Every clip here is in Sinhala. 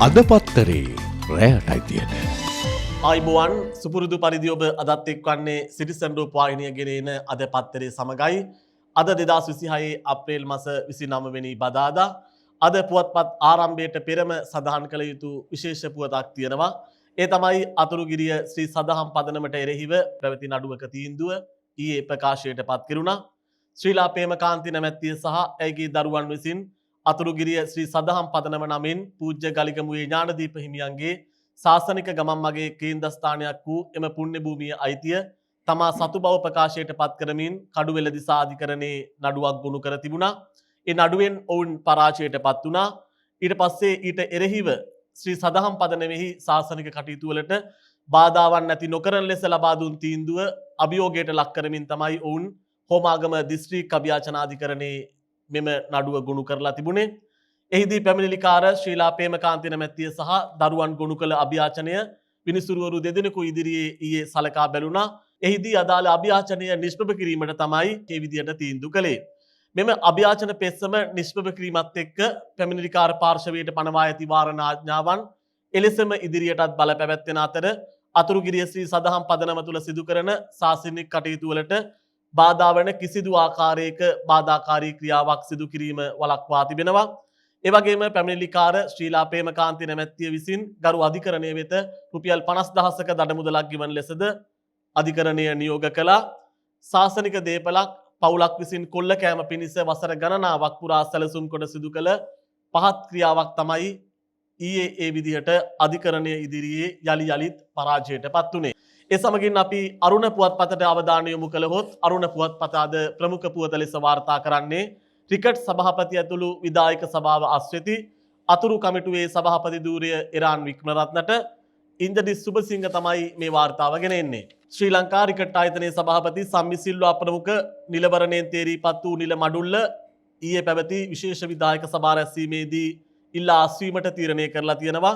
අද පත්තරේ රැයට අයිතියට. ආයිබෝවන් සුපුරුදු පරිදි ඔබ අදත් එක්වන්නේ සිටිසන් රූප වාහිනිය ගෙනෙන අද පත්තරේ සමගයි. අද 2026 අප්‍රේල් මාස 29 වෙනි බදාදා. අද පුවත්පත් ආරම්භයට පෙරම සඳහන් කළ යුතු විශේෂ පුවතක් තියෙනවා. ඒ තමයි අතුරුගිරිය ශ්‍රී සදහම් පදනමට එරෙහිව පැවති නඩුවක තීන්දුව ඊයේ ප්‍රකාශයට පත් කෙරුණා. ශ්‍රීලා ප්‍රේමකාන්ති නැමැත්තිය සහ ඇයගේ දරුවන් විසින් අතුරුගිරිය ශ්‍රී සදහම් පදනම නමින් පූජ්‍ය ගලිගමුවේ ඥානදීප හිමියන්ගේ ශාසනික ගමන් මගේ කේන්ද්‍රස්ථානයක් වූ එම පුණ්‍ය භූමිය අයිතිය තමා සතු බව ප්‍රකාශයට පත් කරමින් කඩුවෙල දිසා අධිකරණයේ නඩුවක් ගොනු කර තිබුණා. ඒ නඩුවෙන් ඔවුන් පරාජයට පත් වුණා. ඊට පස්සේ ඊට එරෙහිව ශ්‍රී සදහම් පදනමෙහි ශාසනික කටයුතු වලට බාධාවන් නැති නොකරන ලෙස ලබා දුන් තීන්දුව අභියෝගයට ලක් කරමින් තමයි ඔවුන් හෝමාගම දිස්ත්‍රික් අභියාචනාධිකරණයේ මෙම නඩුව ගොනු කරලා තිබුණේ. එහිදී පැමිණිලිකාර ශ්‍රීලා ප්‍රේමකාන්ති නැමැත්තිය සහ දරුවන් ගොනු කළ අභියාචනය විනිසුරුවරු දෙදෙනෙකු ඉදිරියේ ඊයේ සලකා බැලුණා. එහිදී අදාළ අභියාචනය නිෂ්ප්‍රභ කිරීමට තමයි මේ විදියට තීන්දුව කළේ. මෙම අභියාචන පෙත්සම නිෂ්ප්‍රභ කිරීමත් එක්ක පැමිණිලිකාර පාර්ශවයට පනවා ඇති වාරණ ආඥාවන් එලෙසම ඉදිරියටත් බල පැවැත්වෙන අතර අතුරුගිරිය ශ්‍රී සදහම් පදනම තුල සිදු කරන ශාසනික කටයුතු වලට බාධා වන කිසිදු ආකාරයක බාධාකාරී ක්‍රියාවක් සිදු කිරීම වළක්වා තිබෙනවා. ඒ වගේම පැමිණිලිකාර ශ්‍රීලා ප්‍රේමකාන්ති නැමැත්තිය විසින් ගරු අධිකරණය වෙත රුපියල් 50,000ක දඩමුදලක් ගෙවන ලෙසද අධිකරණය නියෝග කළා. ශාසනික දේපලක් පවුලක් විසින් කොල්ල කෑම පිණිස වසර ගණනාවක් පුරා සැලසුම් කොට සිදු කළ පහත් ක්‍රියාවක් තමයි ඊයේ ඒ විදිහට අධිකරණය ඉදිරියේ යලි යලිත් පරාජයට පත් වුණේ. ඒ සමගින් අපි අරුණ පුවත්පතට අවධානය යොමු කළහොත් අරුණ පුවත්පත අද ප්‍රමුඛ පුවත ලෙස වාර්තා කරන්නේ ක්‍රිකට් සභාපති ඇතුළු විධායක සභාව අස්වෙති අතුරු කමිටුවේ සභාපති ධූරය එරාන් වික්‍රමරත්නට ඉන්දඩි සුබසිංහ තමයි මේ වාර්තාව ගෙන එන්නේ. ශ්‍රී ලංකා ක්‍රිකට් ආයතනයේ සභාපති සම්මි සිල්වා ප්‍රමුඛ නිලවරණයෙන් තේරීපත් වූ නිල මඩුල්ල ඊයේ පැවති විශේෂ විධායක සභා රැස්වීමේදී ඉල්ලා අස්වීමට තීරණය කරලා තියෙනවා.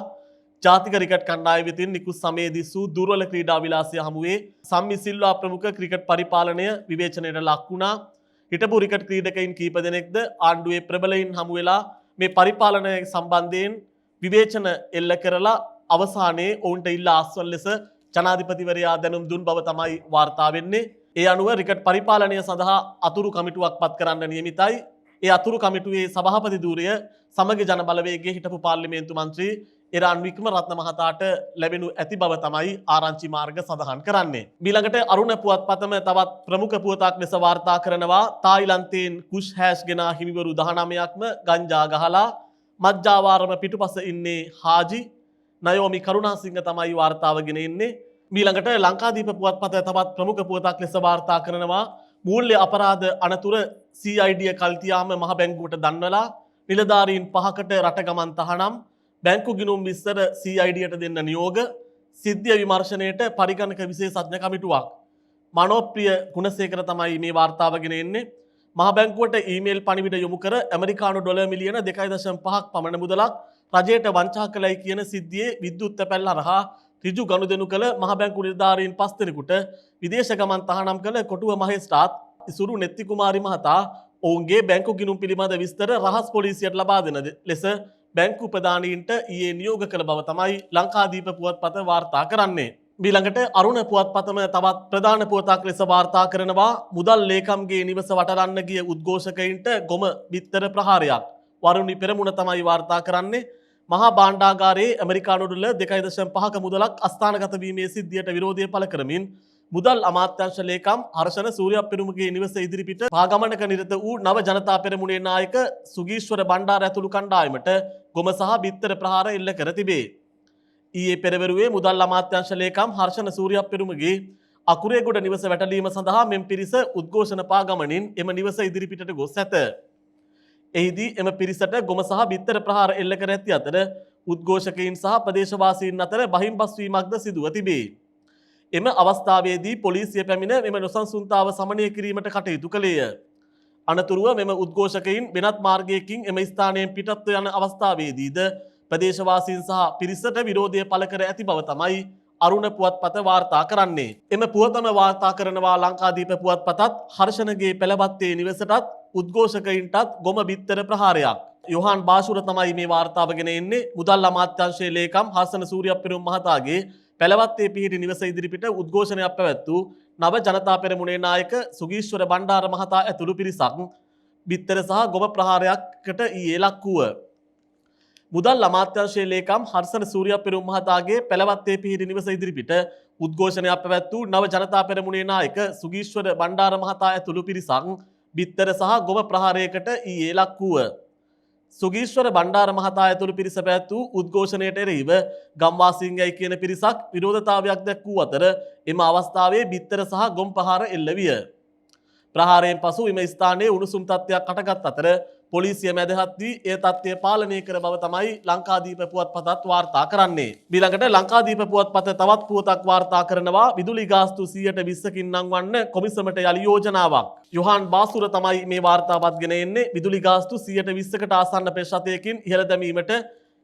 ජාතික ක්‍රිකට් කණ්ඩායම වෙතින් නිකුත් සමයේදී සූ දුර්වල ක්‍රීඩා විලාසය හමුවේ සම්මි සිල්වා ප්‍රමුඛ ක්‍රිකට් පරිපාලනය විවේචනයට ලක් වුණා. හිටපු ක්‍රිකට් ක්‍රීඩකයින් කීප දෙනෙක්ද ආණ්ඩුවේ ප්‍රබලයින් හමු වෙලා මේ පරිපාලනය සම්බන්ධයෙන් විවේචන එල්ල කරලා අවසානයේ ඔවුන්ට ඉල්ලා අස්වන ලෙස ජනාධිපතිවරයා දැනුම් දුන් බව තමයි වාර්තා වෙන්නේ. ඒ අනුව ක්‍රිකට් පරිපාලනය සඳහා අතුරු කමිටුවක් පත් කරන්න නියමිතයි. ඒ අතුරු කමිටුවේ සභාපති ධූරය සමග ජන බලවේගයේ හිටපු පාර්ලිමේන්තු මන්ත්‍රී එරාන් වික්‍රමරත්න මහතාට ලැබෙනු ඇති බව තමයි ආරංචි මාර්ග සඳහන් කරන්නේ. ඊළඟට අරුණ පුවත්පතම තවත් ප්‍රමුඛ පුවතක් ලෙස වාර්තා කරනවා තායිලන්තයෙන් කුෂ් හැෂ් ගෙන හිමිවරු 19ක්ම ගංජා ගහලා මජ්ජාවාරම පිටුපස ඉන්නේ හාජි නයෝමි කරුණාසිංහ තමයි වාර්තාවගෙන ඉන්නේ. ඊළඟට ලංකාදීප පුවත්පත තවත් ප්‍රමුඛ පුවතක් ලෙස වාර්තා කරනවා මූල්‍ය අපරාධ අනතුර CID කල්තියාම මහ බැංකුවට දන්වලා නිලධාරීන් 5කට රට ගමන් තහනම් බැංකු ගිණුම් විස්තර CIDට දෙන්න නියෝග සිද්ධිය විමර්ශනයට පරිගණක විශේෂඥ කමිටුවක් මනෝප්‍රිය ගුණසේකර තමයි මේ වාර්තාවගෙන එන්නේ. මහ බැංකුවට ඊමේල් පණිවිඩ යොමු කර ඇමරිකානු ඩොලර් මිලියන 2.5ක් පමණ මුදලක් රජයට වංචා කළයි කියන සිද්ධියේ විද්‍යුත් තැපැල් හරහා ඍජු ගනුදෙනු කළ මහ බැංකු නිලධාරීන් 5 දෙනෙකුට විදේශ ගමන් තහනම් කළ කොටුව මහේස්ත්‍රාත් ඉසුරු නෙත්ති කුමාරි මහතා ඔවුන්ගේ බැංකු ගිණුම් පිළිබඳ විස්තර රහස් පොලිසියට ලබා දෙන ලෙස බැංකු ප්‍රධානීන්ට ඊයේ නියෝග කළ බව තමයි ලංකාදීප පුවත්පත වාර්තා කරන්නේ. ඊළඟට අරුණ පුවත්පතම තවත් ප්‍රධාන පුවතක් ලෙස වාර්තා කරනවා මුදල් ලේකම්ගේ නිවස වටරන්න ගිය උද්ඝෝෂකයින්ට ගොම බිත්තර ප්‍රහාරයක්. වරුණි පෙරමුණ තමයි වාර්තා කරන්නේ. මහා භාණ්ඩාගාරයේ ඇමරිකානු ඩොලර් 2.5ක මුදලක් අස්ථානගත වීමේ සිද්ධියට විරෝධය පළ කරමින් මුදල් අමාත්‍යාංශ ලේකම් හර්ෂණ සූර්යප්පෙරුමගේ නිවස ඉදිරිපිට පාගමනක නිරත වූ නව ජනතා පෙරමුණේ නායක සුගීශ්වර බණ්ඩාර ඇතුළු කණ්ඩායමට ගොම සහ බිත්තර ප්‍රහාර එල්ල කර තිබේ. ඊයේ පෙරවරුවේ මුදල් අමාත්‍යාංශ ලේකම් හර්ෂණ සූර්යප්පෙරුමගේ අකුරේගොඩ නිවස වැටලීම සඳහා මෙම් පිරිස උද්ඝෝෂණ පාගමනින් එම නිවස ඉදිරිපිටට ගොස් ඇත. එහිදී එම පිරිසට ගොම සහ බිත්තර ප්‍රහාර එල්ල කර ඇති අතර උද්ඝෝෂකයින් සහ ප්‍රදේශවාසීන් අතර බහිම්බස් වීමක්ද සිදුව තිබේ. එම අවස්ථාවේදී පොලිසිය පැමිණ මෙම නොසන්සුන්තාව සමනය කිරීමට කටයුතු කළේය. අනතුරුව මෙම උද්ඝෝෂකයින් වෙනත් මාර්ගයකින් එම ස්ථානයෙන් පිටත්ව යන අවස්ථාවේදීද ප්‍රදේශවාසීන් සහ පිරිසට විරෝධය පළ කර ඇති බව තමයි අරුණ පුවත්පත වාර්තා කරන්නේ. එම පුවතම වාර්තා කරනවා ලංකාදීප පුවත්පතත් හර්ෂණගේ පෙළවත්තේ නිවසටත් උද්ඝෝෂකයින්ටත් ගොම බිත්තර ප්‍රහාරයක්. යොහාන් බාෂුර තමයි මේ වාර්තාව ගෙන එන්නේ. මුදල් අමාත්‍යාංශයේ ලේකම් හර්ෂණ සූරියප්පෙරුම් මහතාගේ පැලවත්තේ පිහිටි නිවස ඉදිරිපිට උද්ඝෝෂණයක් පැවැත්වූ නව ජනතා පෙරමුණේ නායක සුගීශ්වර බණ්ඩාර මහතා ඇතුළු පිරිසක් බිත්තර සහ ගොම ප්‍රහාරයකට ඊයේ ලක් වූ මුදල් අමාත්‍යාංශයේ ලේකම් හර්ෂණ සූරියප්පෙරුම් මහතාගේ පැලවත්තේ පිහිටි නිවස ඉදිරිපිට උද්ඝෝෂණයක් පැවැත්වූ නව ජනතා පෙරමුණේ නායක සුගීශ්වර බණ්ඩාර මහතා ඇතුළු පිරිසක් බිත්තර සහ ගොම ප්‍රහාරයකට ඊයේ ලක් වූ සුගීශ්වර බණ්ඩාර මහතා ඇතුළු පිරිස පැවැත් වූ උද්ඝෝෂණයට එරෙහිව ගම්වාසීන්ගයි කියන පිරිසක් විරෝධතාවයක් දැක්වූ අතර එම අවස්ථාවේ බිත්තර සහ ගොම් ප්‍රහාර එල්ල විය. ප්‍රහාරයෙන් පසු එම ස්ථානයේ උණුසුම් තත්ත්වයක් අටගත් අතර පොලිසිය මැදහත් වී ඒ තත්ත්වය පාලනය කර බව තමයි ලංකාදීප පුවත්පතත් වාර්තා කරන්නේ. ඊළඟට ලංකාදීප පුවත්පත තවත් පුවතක් වාර්තා කරනවා විදුලි ගාස්තු 120කින් නංවන්න කොමිසමට යලි යෝජනාවක්. යොහාන් බාසුර තමයි මේ වාර්තාවත් ගෙන එන්නේ. විදුලි ගාස්තු 120කට ආසන්න ප්‍රතිශතයකින් ඉහළ දැමීමට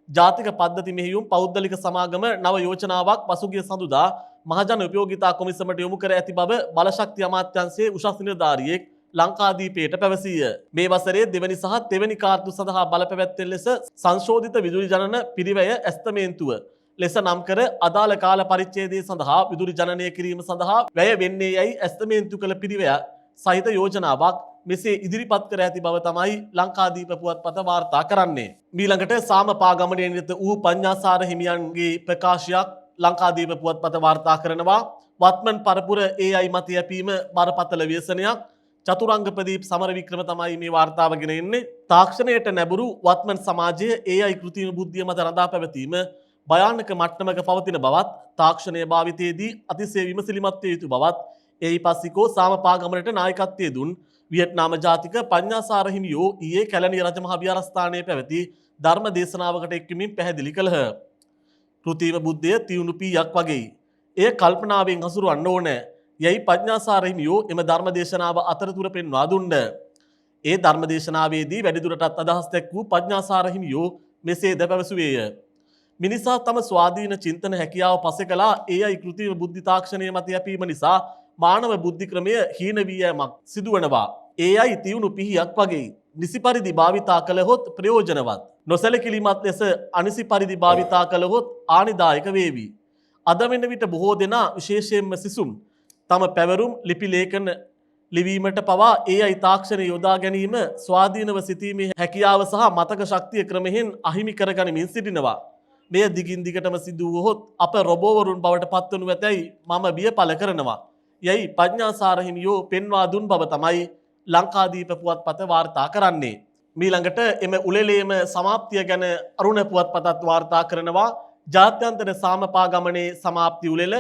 ජාතික පද්ධති මෙහෙයුම් පෞද්ගලික සමාගම නව යෝජනාවක් පසුගිය සඳුදා මහජන උපයෝගිතා කොමිසමට යොමු කර ඇති බව බලශක්ති අමාත්‍යාංශයේ උසස් නිලධාරියෙක් ලංකාදීපයට පැවසීය. මේ වසරේ දෙවැනි සහ තෙවැනි කාර්තු සඳහා බලපැවැත්වෙන ලෙස සංශෝධිත විදුලි ජනන පිරිවැය ඇස්තමේන්තුව ලෙස නම් කර අදාළ කාල පරිච්ඡේදය සඳහා විදුලි ජනනය කිරීම සඳහා වැය වෙන්නේ යයි ඇස්තමේන්තු කළ පිරිවැය සහිත යෝජනාවක් මෙසේ ඉදිරිපත් කර ඇති බව තමයි ලංකාදීප පුවත්පත වාර්තා කරන්නේ. ඊළඟට සාමපාගමනයේ නිරත වූ පඤ්ඤාසාර හිමියන්ගේ ප්‍රකාශයක් ලංකාදීප පුවත්පත වාර්තා කරනවා. වත්මන් පරපුර AI මත යැපීම බරපතල ව්‍යසනයක්. චතුරංග ප්‍රදීප් සමරවික්‍රම තමයි මේ වාර්තාව ගෙන එන්නේ. තාක්ෂණයට නැඹුරු වත්මන් සමාජයේ AI කෘත්‍රිම බුද්ධිය මත රඳා පැවතීම භයානක මට්ටමක පවතින බවත් තාක්ෂණය භාවිතයේදී අතිශය විමසිලිමත් විය යුතු බවත් එයි පස්සිකෝ සාමපාගමනට නායකත්වයේ දුන් වියට්නාම ජාතික පඤ්ඤාසාර හිමියෝ ඊයේ කැලණිය රජමහා විහාරස්ථානයේ පැවති ධර්ම දේශනාවකට එක්වමින් පැහැදිලි කළහ. කෘත්‍රිම බුද්ධිය තියුණු පීයක් වගේ. එය කල්පනාවෙන් හසුරවන්න ඕනේ. යයි පඤ්ඤාසාර හිමියෝ එම ධර්ම දේශනාව අතරතුර පෙන්වා දුන්නා. ඒ ධර්ම දේශනාවේදී වැඩිදුරටත් අදහස් දැක් වූ පඤ්ඤාසාර හිමියෝ මෙසේද පැවසුවේය. මිනිසා තම ස්වාධීන චින්තන හැකියාව පසෙකලා AI කෘත්‍රිම බුද්ධි තාක්ෂණය මත යැපීම නිසා මානව බුද්ධි ක්‍රමය හීන වී යෑමක් සිදුවනවා. AI තියුණු පිහියක් වගේ නිසි පරිදි භාවිතා කළහොත් ප්‍රයෝජනවත්. නොසැලකිලිමත් ලෙස අනිසි පරිදි භාවිතා කළහොත් හානිදායක වේවි. අද වෙන විට බොහෝ දෙනා විශේෂයෙන්ම සිසුන් තම පැවරුම් ලිපි ලේඛන ලිවීමට පවා AI තාක්ෂණය යොදා ගැනීම ස්වාධීනව සිටීමේ හැකියාව සහ මතක ශක්තිය ක්‍රමයෙන් අහිමි කරගනිමින් සිටිනවා. මෙය දිගින් දිගටම සිදු වුවහොත් අප රොබෝවරුන් බවට පත්වනු ඇතැයි මම බිය පළ කරනවා. යයි පඤ්ඤාසාර හිමියෝ පෙන්වා දුන් බව තමයි ලංකාදීප පුවත්පත වාර්තා කරන්නේ. ඊළඟට එම උළෙලේම සමාප්තිය ගැන අරුණ පුවත්පතත් වාර්තා කරනවා. ජාත්‍යන්තර සාමපාගමනේ සමාප්ති උළෙල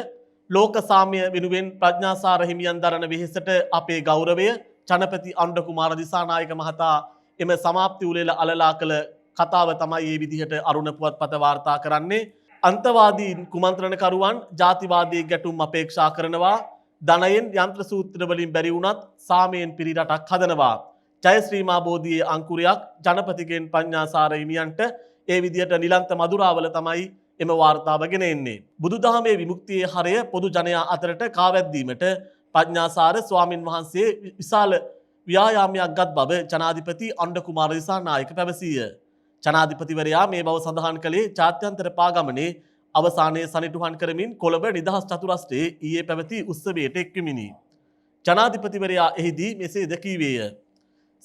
ලෝක සාමය වෙනුවෙන් ප්‍රඥාසාර හිමියන් දරන වෙහෙසට අපේ ගෞරවය. චනපති අනුර කුමාර දිසානායක මහතා එම සමාප්ති උළෙල අලලා කළ කතාව තමයි මේ විදිහට අරුණ පුවත්පත වාර්තා කරන්නේ. අන්තවාදී කුමන්ත්‍රණකරුවන් ජාතිවාදී ගැටුම් අපේක්ෂා කරනවා. ධනයෙන් යන්ත්‍ර සූත්‍ර වලින් බැරි වුණත් සාමයෙන් පිරි රටක් හදනවා. ජයශ්‍රී මා බෝධියේ අංකුරයක් ජනපතිගෙන් පඤ්ඤාසාර හිමියන්ට ඒ විදිහට නිලන්ත මధుරාවල තමයි එම වාර්තාව ගෙන එන්නේ. බුදුදහමේ විමුක්තියේ හරය පොදු ජනයා අතරට කාවැද්දීමට පඤ්ඤාසාර ස්වාමින් වහන්සේ විශාල ව්‍යායාමයක් ගත් බව ජනාධිපති අනුර කුමාර දිසානායක පැවසීය. ජනාධිපතිවරයා මේ බව සඳහන් කළේ ජාත්‍යන්තර පාගමනේ අවසානයේ සනිටුහන් කරමින් කොළඹ නිදහස් චතුරස්‍රයේ ඊයේ පැවති උත්සවයට එක්වෙමිනි. ජනාධිපතිවරයා එහිදී මෙසේද කීවේය.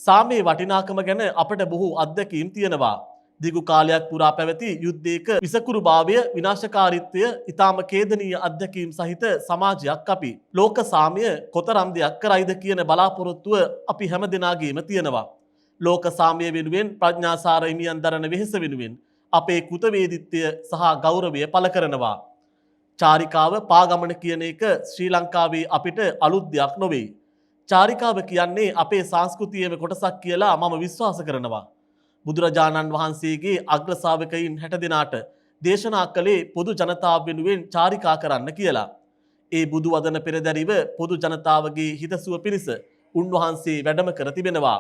සාමයේ වටිනාකම ගැන අපට බොහෝ අත්දැකීම් තියෙනවා. දිගු කාලයක් පුරා පැවති යුද්ධයක විසකුරුභාවය විනාශකාරීත්වය ඉතාම ඛේදනීය අත්දැකීම් සහිත සමාජයක් අපි. ලෝක සාමය කොතරම් දෙයක් කරයිද කියන බලාපොරොත්තුව අපි හැම දෙනාගේම තියෙනවා. ලෝක සාමය වෙනුවෙන් ප්‍රඥාසාර හිමියන් දරන වෙහෙස වෙනුවෙන් අපේ කෘතවේදීත්වය සහ ගෞරවය පළ කරනවා. චාරිකාව පාගමන කියන එක ශ්‍රී ලංකාවේ අපිට අලුත් දෙයක් නොවේ. චාරිකාව කියන්නේ අපේ සංස්කෘතියේම කොටසක් කියලා මම විශ්වාස කරනවා. බුදුරජාණන් වහන්සේගේ අග්‍ර ශ්‍රාවකයින් 60 දෙනාට දේශනා කළේ පොදු ජනතාව වෙනුවෙන් චාරිකා කරන්න කියලා. ඒ බුදු වදන පෙරදැරිව පොදු ජනතාවගේ හිතසුව පිණිස උන්වහන්සේ වැඩම කර තිබෙනවා.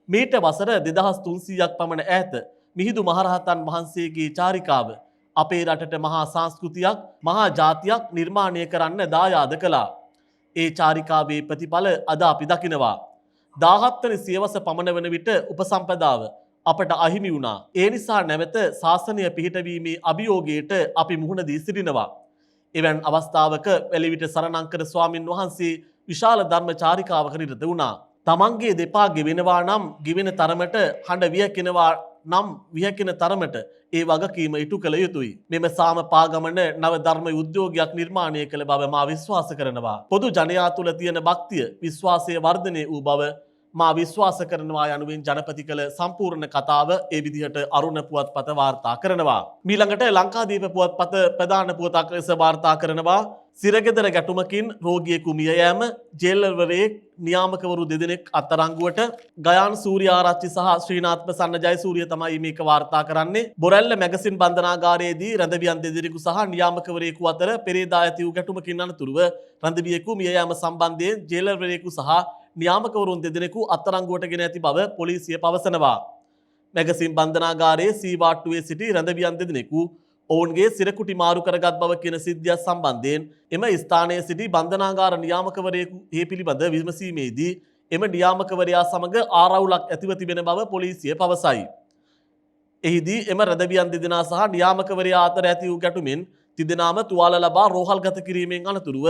මීට වසර 2300ක් පමණ ඈත මිහිඳු මහරහතන් වහන්සේගේ චාරිකාව අපේ රටට මහා සංස්කෘතියක් මහා ජාතියක් නිර්මාණය කරන්න දායාද කළා. ඒ චාරිකාවේ ප්‍රතිඵල අද අපි දකිනවා. 17 වෙනි සියවස පමණ වන විට උපසම්පදාව අපට අහිමි වුණා. ඒ නිසා නැවත ශාසනය පිහිටවීමේ අභියෝගයට අපි මුහුණ දී සිටිනවා. එවන් අවස්ථාවක වැලිවිට සරණංකර ස්වාමින් වහන්සේ විශාල ධර්ම චාරිකාවක නිරත වුණා. තමන්ගේ දෙපා ගෙවෙනවා නම් ගෙවෙන තරමට හඬ වියකිනවා නම් වියකින තරමට ඒ වගකීම ඉටු කළ යුතුයි. මෙම සාම පාගමන නව ධර්ම උද්‍යෝගයක් නිර්මාණය කළ බව මා විශ්වාස කරනවා. පොදු ජනයා තුළ තියෙන භක්තිය විශ්වාසය වර්ධනය වූ බව මා විශ්වාස කරනවා යනුවෙන් ජනපති කළ සම්පූර්ණ කතාව ඒ විදිහට අරුණ පුවත්පත වාර්තා කරනවා. මීළඟට ලංකාදීප පුවත්පත ප්‍රධාන පුවතක් ලෙස වාර්තා කරනවා. සිරගෙදර ගැටුමකින් රෝගියෙකු මිය යෑම, ජේලවරේ නියාමකවරු දෙදෙනෙක් අත්අඩංගුවට, ගයාන් සූර්යාරච්චි සහ ශ්‍රීනාත් ප්‍රසන්න ජයසූරිය තමයි මේක වාර්තා කරන්නේ. බොරැල්ල මැගසින් බන්ධනාගාරයේදී රැඳවියන් දෙදෙනෙකු සහ නියාමකවරයෙකු අතර පෙරේදා ඇති වූ ගැටුමකින් අනතුරුව රැඳවියෙකු මිය යාම සම්බන්ධයෙන් ජේලවරයෙකු සහ නියාමකවරුන් දෙදෙනෙකු අත්අඩංගුවට ගෙන ඇති බව පොලිසිය පවසනවා. මැගසින් බන්ධනාගාරයේ සීවාට්ටුවේ සිටි රැඳවියන් දෙදෙනෙකු ඔවුන්ගේ සිරකුටි මාරු කරගත් බව කියන සිද්ධියක් සම්බන්ධයෙන් එම ස්ථානයේ සිටි බන්ධනාගාර නියාමකවරයෙකු මේ පිළිබඳ විමසීමේදී එම නියාමකවරයා සමග ආරවුලක් ඇතිව තිබෙන බව පොලිසිය පවසයි. එහිදී එම රැඳවියන් දෙදෙනා සහ නියාමකවරයා අතර ඇති වූ ගැටුමෙන් තිදෙනාම තුවාල ලබා රෝහල්ගත කිරීමෙන් අනතුරුව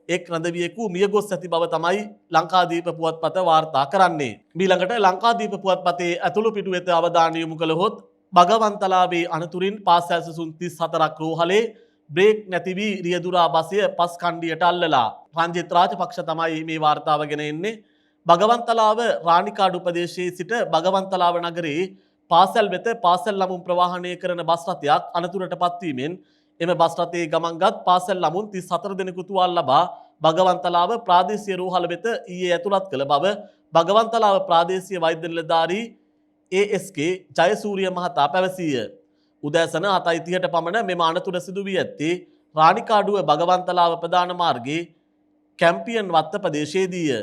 එක් රැඳවියෙකු මියගොස් ඇති බව තමයි ලංකාදීප පුවත්පත වාර්තා කරන්නේ. මීළඟට ලංකාදීප පුවත්පතේ ඇතුළු පිටු වෙත අවධානය යොමු කළහොත් බගවන්තලාවේ අනතුරින් පාසල් සුසුන් 34ක් රෝහලේ බ්‍රේක් නැති වී රියදුරා බසය පස් කණ්ඩියට අල්ලලා. රංජිත් රාජපක්ෂ තමයි මේ වාර්තාව ගෙන එන්නේ. බගවන්තලාව රාණිකාඩු ප්‍රදේශයේ සිට බගවන්තලාව නගරයේ පාසල් වෙත පාසල් ළමුන් ප්‍රවාහනය කරන බස් රථයක් අනතුරට පත්වීමෙන් එම බස් රථයේ ගමන්ගත් පාසල් ළමුන් 34 දෙනෙකු තුවාල ලබා බගවන්තලාව ප්‍රාදේශීය රෝහල වෙත ඊයේ ඇතුළත් කළ බව බගවන්තලාව ප්‍රාදේශීය වෛද්‍ය නිලධාරී ASK ජයසූරිය මහතා පැවසීය. උදෑසන 7:30ට පමණ මෙම අනතුර සිදු වී ඇත්තේ රාණිකාඩුව බගවන්තලාව ප්‍රධාන මාර්ගයේ කැම්පියන් වත්ත ප්‍රදේශයේදීය.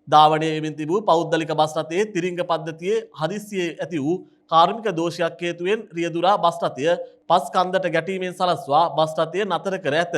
ධාවනය වෙමින් තිබූ පෞද්ගලික බස් රථයේ තිරිංග පද්ධතියේ හදිස්සියේ ඇති වූ කාර්මික දෝෂයක් හේතුවෙන් රියදුරා බස් රථය පස් කන්දට ගැටීමෙන් සලස්වා බස් රථය නතර කර ඇත.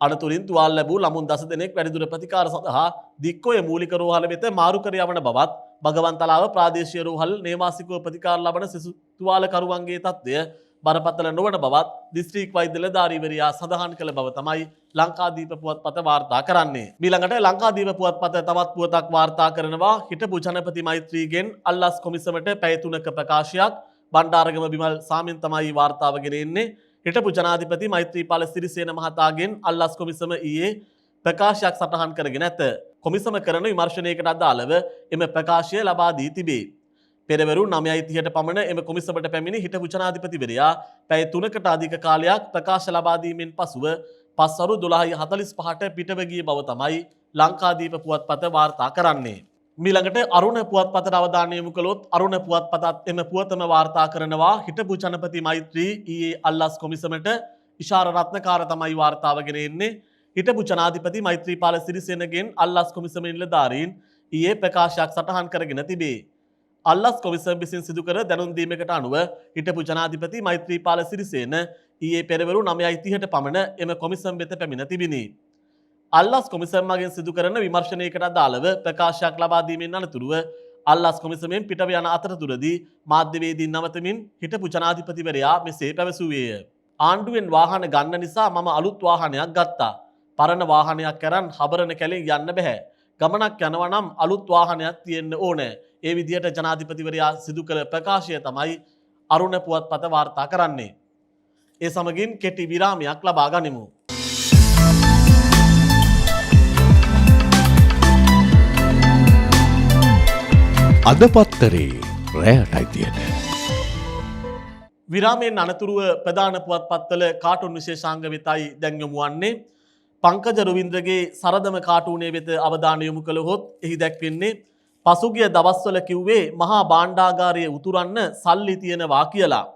අනතුරින් තුවාල ලැබූ ළමුන් 10 දෙනෙක් වැඩිදුර ප්‍රතිකාර සඳහා දික්කොය මූලික රෝහල වෙත මාරු කර යවන බවත් බගවන්තලාව ප්‍රාදේශීය රෝහල් නේවාසිකව ප්‍රතිකාර ලබන සිසු තුවාලකරුවන්ගේ තත්ත්වය බරපතල නොවන බවත් දිස්ත්‍රික් වෛද්‍ය නිලධාරීවරයා සඳහන් කළ බව තමයි ලංකාදීප පුවත්පත වාර්තා කරන්නේ. මීළඟට ලංකාදීප පුවත්පත තවත් පුවතක් වාර්තා කරනවා. හිටපු ජනපති මෛත්‍රීගෙන් අල්ලස් කොමිසමට පැය 3ක ප්‍රකාශයක්. බණ්ඩාරගම බිමල් සාමින් තමයි වාර්තාව ගෙන එන්නේ. හිටපු ජනාධිපති මෛත්‍රීපාල සිරිසේන මහතාගෙන් අල්ලස් කොමිසම ඊයේ ප්‍රකාශයක් සටහන් කරගෙන ඇත. කොමිසම කරන විමර්ශනයකට අදාළව එම ප්‍රකාශය ලබා දී තිබේ. පෙරවරු 9:30ට පමණ එම කොමිසමට පැමිණි හිටපු ජනාධිපතිවරයා පැය 3කට අධික කාලයක් ප්‍රකාශ ලබා දීමෙන් පසුව පස්වරු 12:45ට පිටව ගිය බව තමයි ලංකාදීප පුවත්පත වාර්තා කරන්නේ. මීළඟට අරුණ පුවත්පතට අවධානය යොමු කළොත් අරුණ පුවත්පතත් එම පුවතම වාර්තා කරනවා. හිටපු ජනපති මෛත්‍රී ඊයේ අල්ලස් කොමිසමට ඉෂාර රත්නකාර තමයි වාර්තාව ගෙන එන්නේ. හිටපු ජනාධිපති මෛත්‍රීපාල සිරිසේනගෙන් අල්ලස් කොමිසම නිලධාරීන් ඊයේ ප්‍රකාශයක් සටහන් කරගෙන තිබේ. අල්ලස් කොමිසම විසින් සිදු කර දැනුම් දීමකට අනුව හිටපු ජනාධිපති මෛත්‍රීපාල සිරිසේන ඊයේ පෙරවරු 9:30ට පමණ එම කොමිසම වෙත පැමිණ තිබිනි. අල්ලස් කොමිසම මගින් සිදු කරන විමර්ශනයකට අදාළව ප්‍රකාශයක් ලබා දීමෙන් අනතුරුව අල්ලස් කොමිසමෙන් පිටව යන අතරතුරදී මාධ්‍යවේදීන් නවතමින් හිටපු ජනාධිපතිවරයා මෙසේ පැවසුවේය. ආණ්ඩුවෙන් වාහන ගන්න නිසා මම අලුත් වාහනයක් ගත්තා. පරණ වාහනයක් කරන් හබරන කැලේ යන්න බෑ. ගමනක් යනවා නම් අලුත් වාහනයක් තියෙන්න ඕනේ. ඒ විදිහට ජනාධිපතිවරයා සිදු කළ ප්‍රකාශය තමයි අරුණ පුවත්පත වාර්තා කරන්නේ. ඒ සමගින් කෙටි විරාමයක් ලබා ගනිමු. අද පත්තරේ රැයට අයිතියට. විරාමයෙන් අනතුරුව ප්‍රධාන පුවත්පත්වල කාටුන් විශේෂාංග වෙතයි දැන් යොමු වන්නේ. පංකජ රවින්ද්‍රගේ සරදම කාටුනේ වෙත අවධානය යොමු කළහොත් එහි දැක්වෙන්නේ පසුගිය දවස්වල කිව්වේ මහා භාණ්ඩාගාරයේ උතුරන්න සල්ලි තියෙනවා කියලා.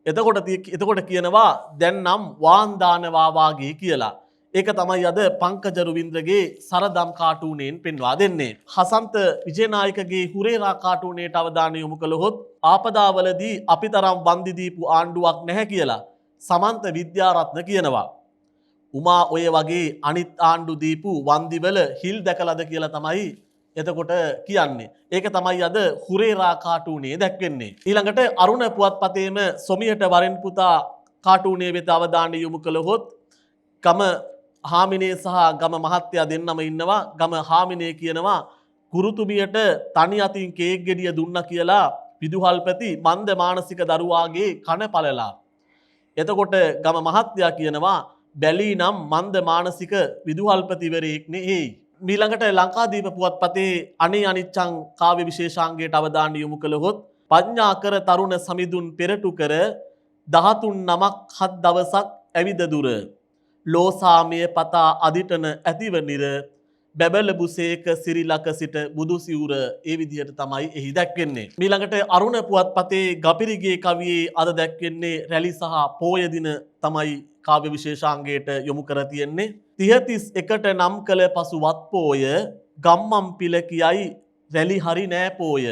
එතකොට කියනවා දැන් නම් වාන් දානවා වාගේ කියලා. ඒක තමයි අද පංකජ රවින්ද්‍රගේ සරදම් කාටුනේන් පෙන්වා දෙන්නේ. හසන්ත විජේනායකගේ හුරේරා කාටුනේට අවධානය යොමු කළහොත් ආපදාවලදී අපි තරම් වන්දි දීපු ආණ්ඩුවක් නැහැ කියලා සමන්ත විද්‍යාරත්න කියනවා. උමා ඔය වගේ අනිත් ආණ්ඩු දීපු වන්දිවල හිල් දැකලාද කියලා තමයි එතකොට කියන්නේ. ඒක තමයි අද හුරේරා කාටුනේ දැක්වෙන්නේ. ඊළඟට අරුණ පුවත්පතේම සොමියට වරෙන් පුතා කාටුනේ වෙත අවධානය යොමු කළහොත් ගම හාමිනේ සහ ගම මහත්තයා දෙන්නම ඉන්නවා. ගම හාමිනේ කියනවා ගුරුතුමියට තනි අතින් කේක් ගෙඩිය දුන්නා කියලා විදුහල්පති මන්ද මානසික දරුවාගේ කන පළලා. එතකොට ගම මහත්තයා කියනවා බැලී නම් මන්ද මානසික විදුහල්පතිවරයෙක් නෙවෙයි. මීළඟට ලංකාදීප පුවත්පතේ අනේ අනිච්චං කාව්‍ය විශේෂාංගයට අවධානය යොමු කළහොත් පඤ්ඤාකර තරුණ සමිඳුන් පෙරටු කර 13 නමක් 7 දවසක් ඇවිද දුර ලෝසාමය පතා අදිටන ඇතිව නිර බැබලබුසේක සිරිලක සිට බුදු සිවුර ඒ විදිහට තමයි එහි දැක්වෙන්නේ. මීළඟට අරුණ පුවත්පතේ ගපිරිගේ කවියේ අද දැක්වෙන්නේ රැලි සහ පෝය දින තමයි කාව්‍ය විශේෂාංගයට යොමු කර තියෙන්නේ. 31ට නම් කළ පසු වත් පෝය ගම්මම් පිළ කියයි රැලි හරි නෑ පෝය.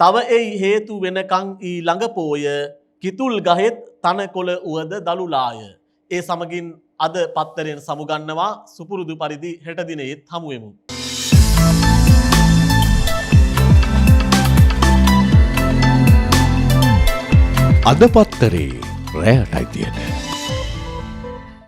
තව එයි හේතු වෙනකං ඊළඟ පෝය කිතුල් ගහෙත් තනකොළ උවද දලුලාය. ඒ සමගින් අද පත්තරයෙන් සමුගන්නවා සුපුරුදු පරිදි හෙට දිනෙත් හමුවෙමු. අද පත්තරේ රැයට අයිතියට